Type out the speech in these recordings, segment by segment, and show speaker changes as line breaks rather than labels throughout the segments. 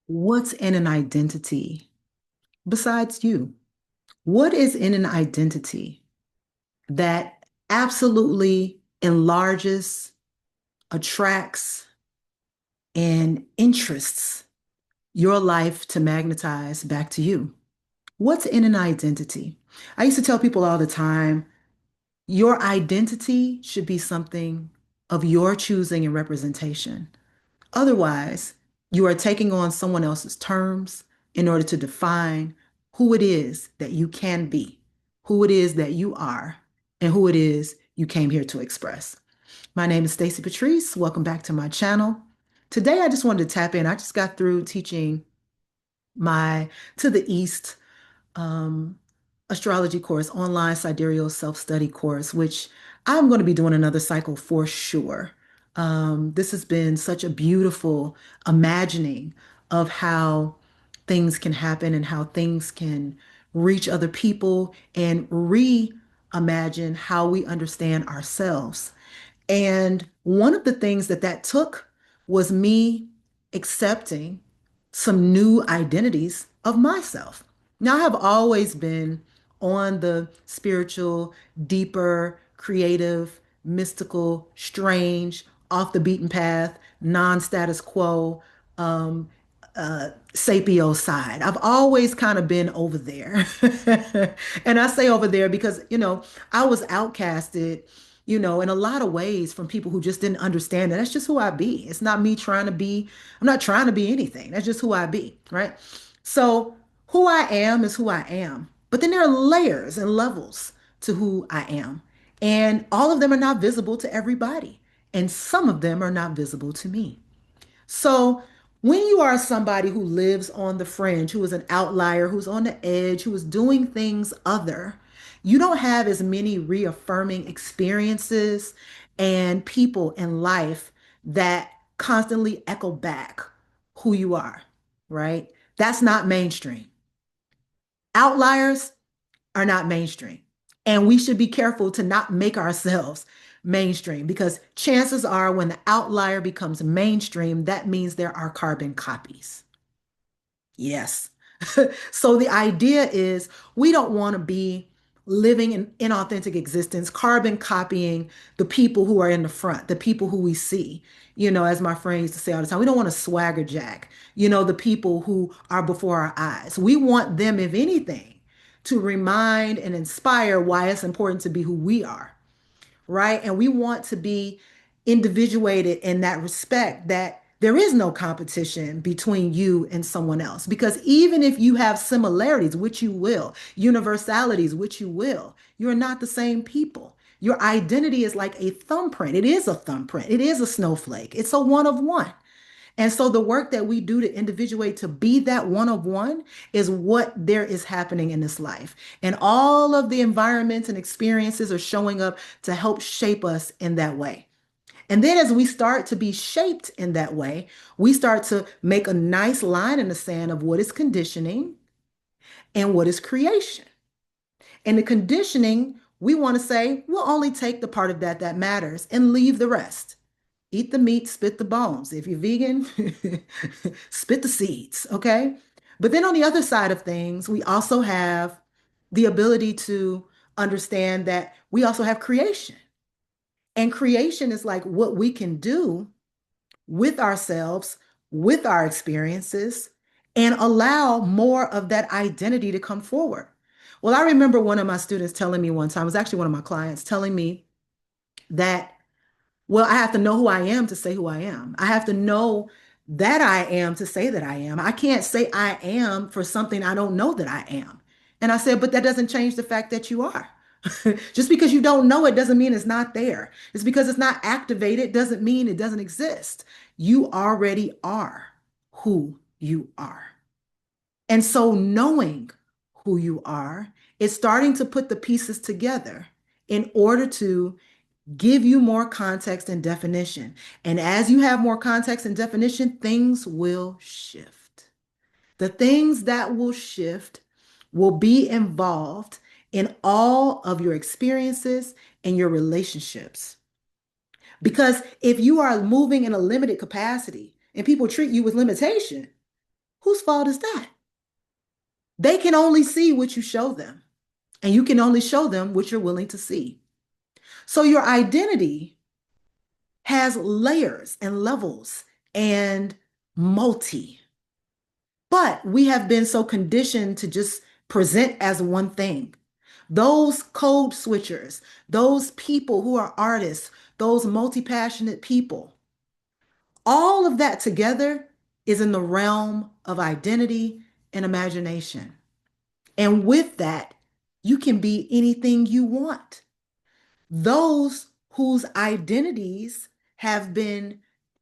What's in an identity besides you? What is in an identity that absolutely enlarges, attracts, and interests your life to magnetize back to you? What's in an identity? I used to tell people all the time, your identity should be something of your choosing and representation. Otherwise, you are taking on someone else's terms in order to define who it is that you can be, who it is that you are, and who it is you came here to express. My name is Stacy Patrice. Welcome back to my channel. Today, I just wanted to tap in. I just got through teaching my To the East um, astrology course, online sidereal self-study course, which I'm going to be doing another cycle for sure. This has been such a beautiful imagining of how things can happen and how things can reach other people and reimagine how we understand ourselves. And one of the things that took was me accepting some new identities of myself. Now, I have always been on the spiritual, deeper, creative, mystical, strange, off the beaten path, non-status quo, um, sapio side. I've always kind of been over there. And I say over there because, I was outcasted, in a lot of ways from people who just didn't understand that that's just who I be. It's not me trying to be, I'm not trying to be anything. That's just who I be, right? So who I am is who I am. But then there are layers and levels to who I am. And all of them are not visible to everybody. And some of them are not visible to me. So when you are somebody who lives on the fringe, who is an outlier, who's on the edge, who is doing things other, you don't have as many reaffirming experiences and people in life that constantly echo back who you are, right? That's not mainstream. Outliers are not mainstream. And we should be careful to not make ourselves mainstream because chances are when the outlier becomes mainstream, that means there are carbon copies. Yes. So the idea is we don't want to be living an inauthentic existence, carbon copying the people who are in the front, the people who we see. As my friend used to say all the time, we don't want to swagger jack, the people who are before our eyes. We want them, if anything, to remind and inspire why it's important to be who we are, right? And we want to be individuated in that respect that there is no competition between you and someone else. Because even if you have similarities, which you will, universalities, which you will, you're not the same people. Your identity is like a thumbprint. It is a thumbprint. It is a snowflake. It's a one of one. And so the work that we do to individuate to be that one of one is what there is happening in this life. And all of the environments and experiences are showing up to help shape us in that way. And then as we start to be shaped in that way, we start to make a nice line in the sand of what is conditioning and what is creation. And the conditioning, we want to say, we'll only take the part of that that matters and leave the rest. Eat the meat, spit the bones. If you're vegan, spit the seeds, okay? But then on the other side of things, we also have the ability to understand that we also have creation. And creation is like what we can do with ourselves, with our experiences, and allow more of that identity to come forward. Well, I remember one of my students telling me one time, it was actually one of my clients telling me that well, I have to know who I am to say who I am. I have to know that I am to say that I am. I can't say I am for something I don't know that I am. And I said, but that doesn't change the fact that you are. Just because you don't know it doesn't mean it's not there. It's because it's not activated doesn't mean it doesn't exist. You already are who you are. And so knowing who you are is starting to put the pieces together in order to give you more context and definition. And as you have more context and definition, things will shift. The things that will shift will be involved in all of your experiences and your relationships. Because if you are moving in a limited capacity and people treat you with limitation, Whose fault is that? They can only see what you show them, and you can only show them what you're willing to see. So your identity has layers and levels and multi. But we have been so conditioned to just present as one thing. Those code switchers, those people who are artists, those multi-passionate people, all of that together is in the realm of identity and imagination. And with that, you can be anything you want. Those whose identities have been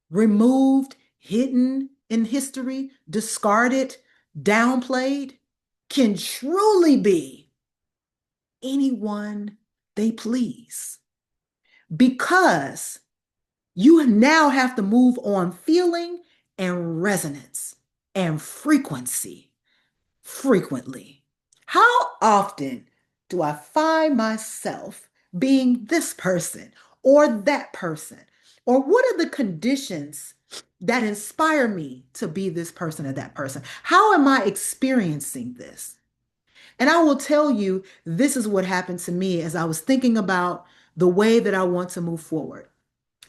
removed, hidden in history, discarded, downplayed, can truly be anyone they please. Because you now have to move on feeling and resonance and frequency frequently. How often do I find myself being this person or that person? Or what are the conditions that inspire me to be this person or that person? How am I experiencing this? And I will tell you, this is what happened to me as I was thinking about the way that I want to move forward.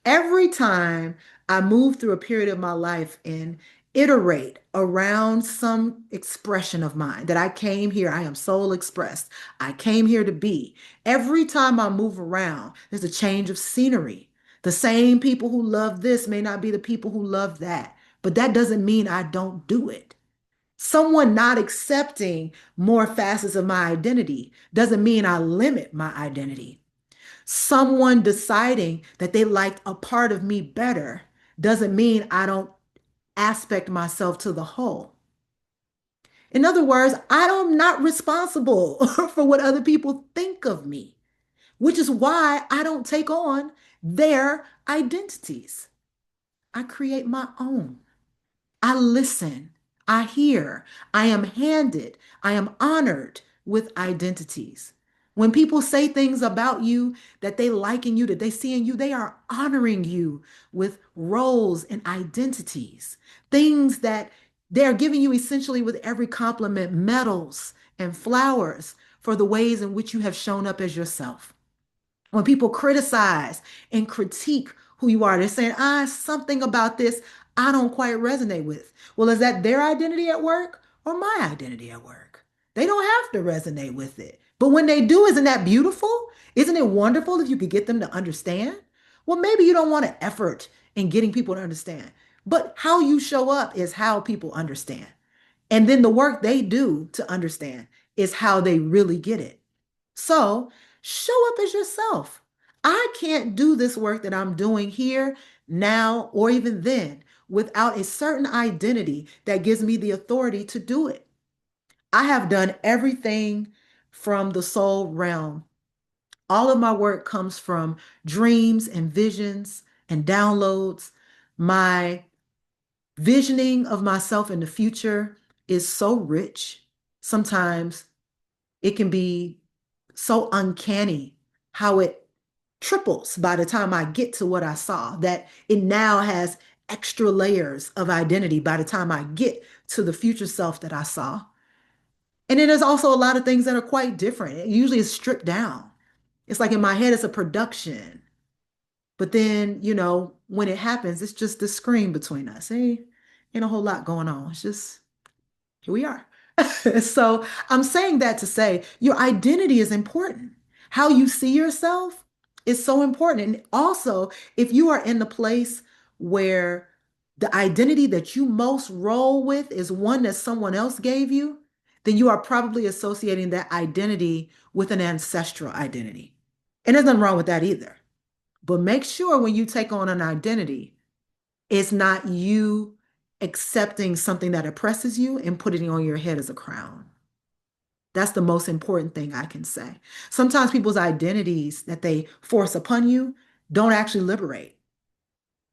Every time I move through a period of my life and iterate around some expression of mine that I came here, I am soul expressed. I came here to be. Every time I move around, there's a change of scenery. The same people who love this may not be the people who love that, but that doesn't mean I don't do it. Someone not accepting more facets of my identity doesn't mean I limit my identity. Someone deciding that they liked a part of me better doesn't mean I don't aspect myself to the whole. In other words, I am not responsible for what other people think of me, which is why I don't take on their identities. I create my own. I listen, I hear, I am handed, I am honored with identities. When people say things about you that they like in you, that they see in you, they are honoring you with roles and identities. Things that they're giving you essentially with every compliment, medals and flowers for the ways in which you have shown up as yourself. When people criticize and critique who you are, they're saying, something about this I don't quite resonate with. Well, is that their identity at work or my identity at work? They don't have to resonate with it. But when they do, isn't that beautiful? Isn't it wonderful if you could get them to understand? Well, maybe you don't want to effort in getting people to understand, but how you show up is how people understand. And then the work they do to understand is how they really get it. So show up as yourself. I can't do this work that I'm doing here, now, or even then without a certain identity that gives me the authority to do it. I have done everything from the soul realm. All of my work comes from dreams and visions and downloads. My visioning of myself in the future is so rich. Sometimes it can be so uncanny how it triples by the time I get to what I saw, that it now has extra layers of identity by the time I get to the future self that I saw. And it is also a lot of things that are quite different. It usually is stripped down. It's like in my head, it's a production. But then, when it happens, it's just the screen between us. Hey, ain't a whole lot going on. It's just here we are. So I'm saying that to say your identity is important. How you see yourself is so important. And also, if you are in the place where the identity that you most roll with is one that someone else gave you, then you are probably associating that identity with an ancestral identity. And there's nothing wrong with that either. But make sure when you take on an identity, it's not you accepting something that oppresses you and putting it on your head as a crown. That's the most important thing I can say. Sometimes people's identities that they force upon you don't actually liberate.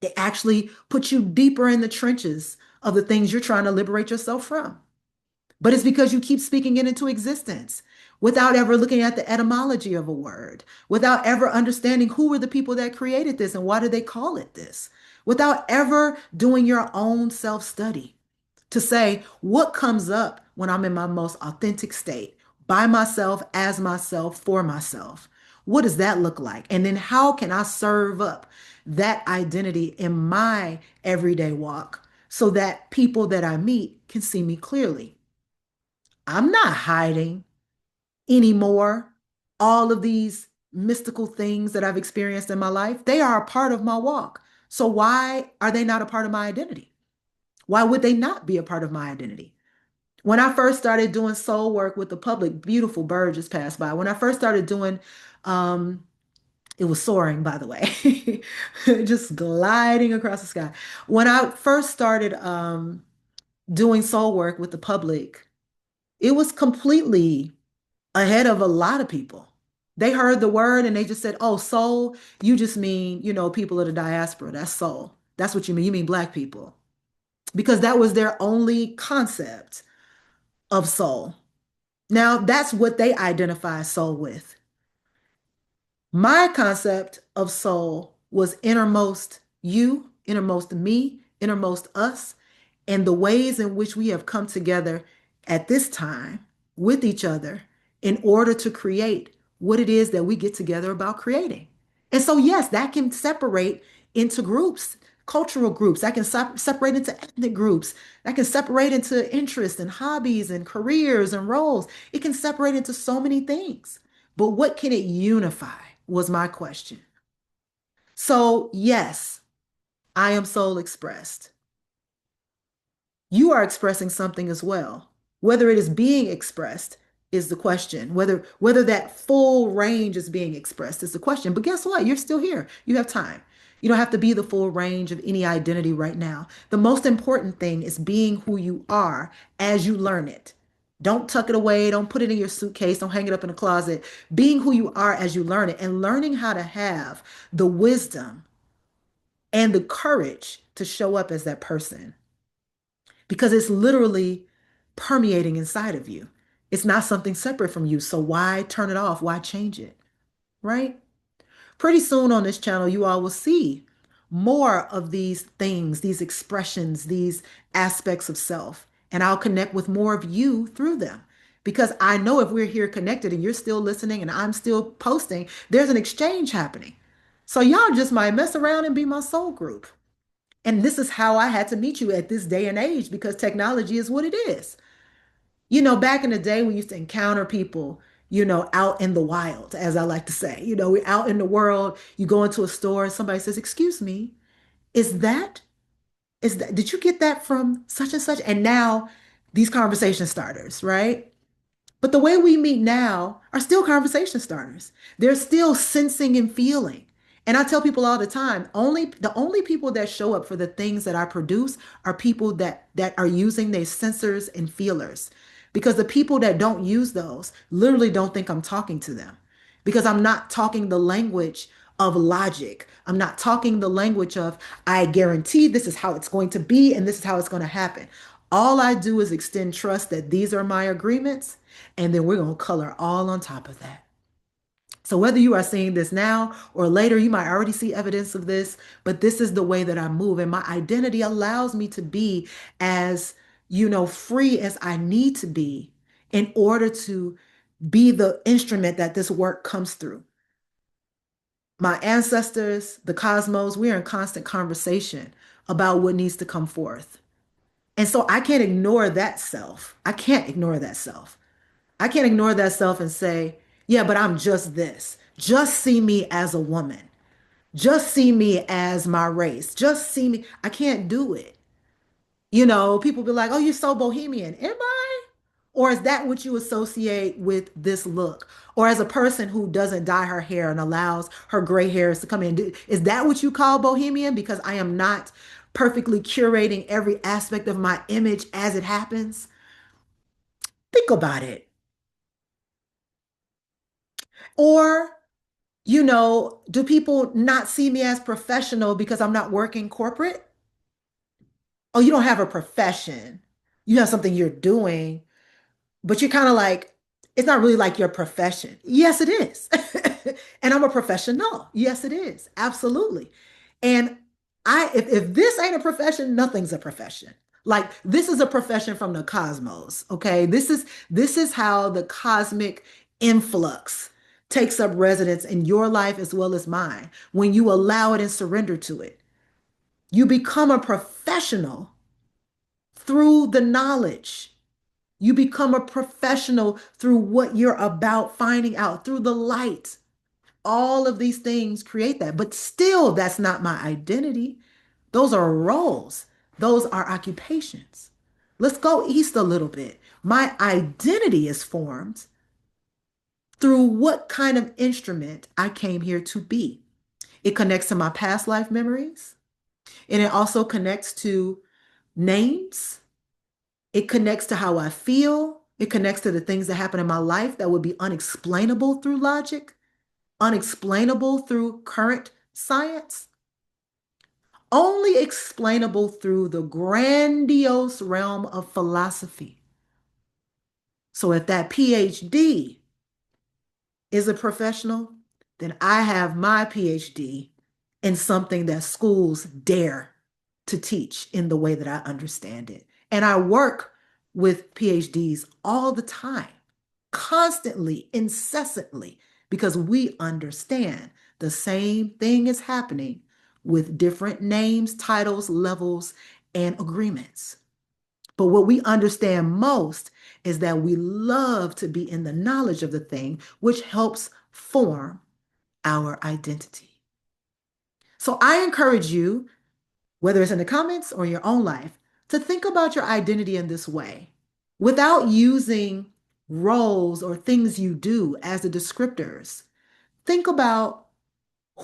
They actually put you deeper in the trenches of the things you're trying to liberate yourself from. But it's because you keep speaking it into existence without ever looking at the etymology of a word, without ever understanding who were the people that created this and why did they call it this, without ever doing your own self-study. to say what comes up when I'm in my most authentic state, by myself, as myself, for myself. What does that look like? And then how can I serve up that identity in my everyday walk so that people that I meet can see me clearly? I'm not hiding anymore all of these mystical things that I've experienced in my life. They are a part of my walk. So why are they not a part of my identity? Why would they not be a part of my identity? When I first started doing soul work with the public, beautiful bird just passed by. When I first started doing, um, it was soaring, by the way, just gliding across the sky. When I first started doing soul work with the public, it was completely ahead of a lot of people. They heard the word and they just said, "Oh, soul, you just mean, people of the diaspora. That's soul. That's what you mean. You mean black people." Because that was their only concept of soul. Now, that's what they identify soul with. My concept of soul was innermost you, innermost me, innermost us, and the ways in which we have come together at this time with each other in order to create what it is that we get together about creating. And so, yes, that can separate into groups, cultural groups, that can separate into ethnic groups, that can separate into interests and hobbies and careers and roles. It can separate into so many things. But what can it unify was my question. So, yes, I am soul expressed. You are expressing something as well. Whether it is being expressed is the question. Whether that full range is being expressed is the question. But guess what? You're still here. You have time. You don't have to be the full range of any identity right now. The most important thing is being who you are as you learn it. Don't tuck it away. Don't put it in your suitcase. Don't hang it up in a closet. Being who you are as you learn it and learning how to have the wisdom and the courage to show up as that person because it's literally permeating inside of you. It's not something separate from you. So why turn it off? Why change it? Right? Pretty soon on this channel, you all will see more of these things, these expressions, these aspects of self. And I'll connect with more of you through them. Because I know if we're here connected and you're still listening and I'm still posting, there's an exchange happening. So y'all just might mess around and be my soul group. And this is how I had to meet you at this day and age because technology is what it is. Back in the day, we used to encounter people, out in the wild, as I like to say. We're out in the world. You go into a store and somebody says, "Excuse me, is that, did you get that from such and such?" And now these conversation starters, right? But the way we meet now are still conversation starters. They're still sensing and feeling. And I tell people all the time, the only people that show up for the things that I produce are people that are using their sensors and feelers. Because the people that don't use those literally don't think I'm talking to them. Because I'm not talking the language of logic. I'm not talking the language of, I guarantee this is how it's going to be and this is how it's going to happen. All I do is extend trust that these are my agreements, and then we're going to color all on top of that. So whether you are seeing this now or later, you might already see evidence of this, but this is the way that I move. And my identity allows me to be as, free as I need to be in order to be the instrument that this work comes through. My ancestors, the cosmos, we're in constant conversation about what needs to come forth. And so I can't ignore that self. I can't ignore that self. I can't ignore that self and say, "Yeah, but I'm just this. Just see me as a woman. Just see me as my race. Just see me." I can't do it. People be like, "Oh, you're so bohemian." Am I? Or is that what you associate with this look? Or as a person who doesn't dye her hair and allows her gray hairs to come in, is that what you call bohemian? Because I am not perfectly curating every aspect of my image as it happens. Think about it. Or do people not see me as professional because I'm not working corporate? Oh, you don't have a profession. You have something you're doing, but you're kind of like, it's not really like your profession. Yes, it is. And I'm a professional. Yes, it is. Absolutely. And if this ain't a profession, nothing's a profession. Like this is a profession from the cosmos, okay? This is how the cosmic influx takes up residence in your life as well as mine. When you allow it and surrender to it, you become a professional through the knowledge. You become a professional through what you're about finding out, through the light. All of these things create that. But still, that's not my identity. Those are roles, those are occupations. Let's go east a little bit. My identity is formed through what kind of instrument I came here to be. It connects to my past life memories, and it also connects to names. It connects to how I feel. It connects to the things that happen in my life that would be unexplainable through logic, unexplainable through current science, only explainable through the grandiose realm of philosophy. So if that PhD is a professional, then I have my PhD in something that schools dare to teach in the way that I understand it. And I work with PhDs all the time, constantly, incessantly, because we understand the same thing is happening with different names, titles, levels, and agreements. But what we understand most is that we love to be in the knowledge of the thing, which helps form our identity. So I encourage you, whether it's in the comments or in your own life, to think about your identity in this way without using roles or things you do as the descriptors. Think about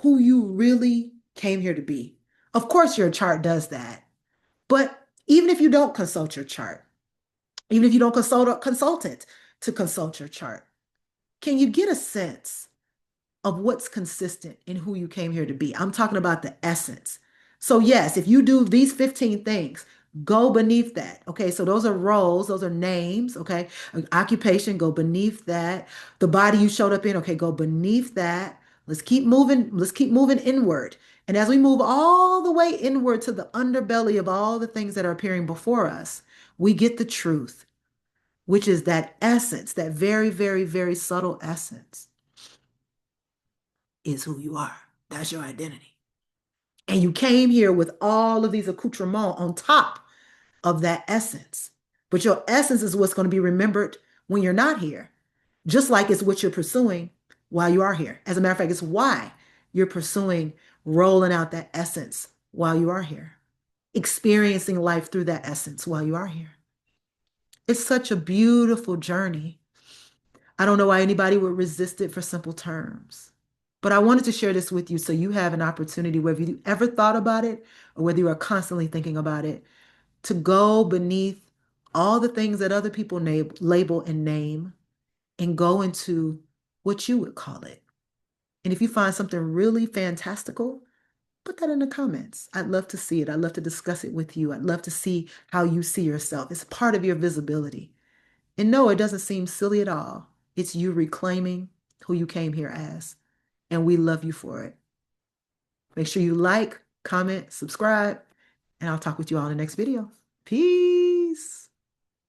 who you really came here to be. Of course, your chart does that. But even if you don't consult your chart, even if you don't consult a consultant to consult your chart, can you get a sense of what's consistent in who you came here to be? I'm talking about the essence. So, yes, if you do these 15 things, go beneath that. Okay, so those are roles, those are names. Okay, occupation, go beneath that. The body you showed up in, okay, go beneath that. Let's keep moving. Let's keep moving inward. And as we move all the way inward to the underbelly of all the things that are appearing before us, we get the truth, which is that essence, that very, very, very subtle essence is who you are. That's your identity. And you came here with all of these accoutrements on top of that essence. But your essence is what's going to be remembered when you're not here, just like it's what you're pursuing while you are here. As a matter of fact, it's why you're pursuing rolling out that essence while you are here, experiencing life through that essence while you are here. It's such a beautiful journey. I don't know why anybody would resist it for simple terms. But I wanted to share this with you so you have an opportunity, whether you ever thought about it or whether you are constantly thinking about it, to go beneath all the things that other people label and name and go into what you would call it. And if you find something really fantastical, put that in the comments. I'd love to see it. I'd love to discuss it with you. I'd love to see how you see yourself. It's part of your visibility. And no, it doesn't seem silly at all. It's you reclaiming who you came here as. And we love you for it. Make sure you like, comment, subscribe, and I'll talk with you all in the next video. Peace.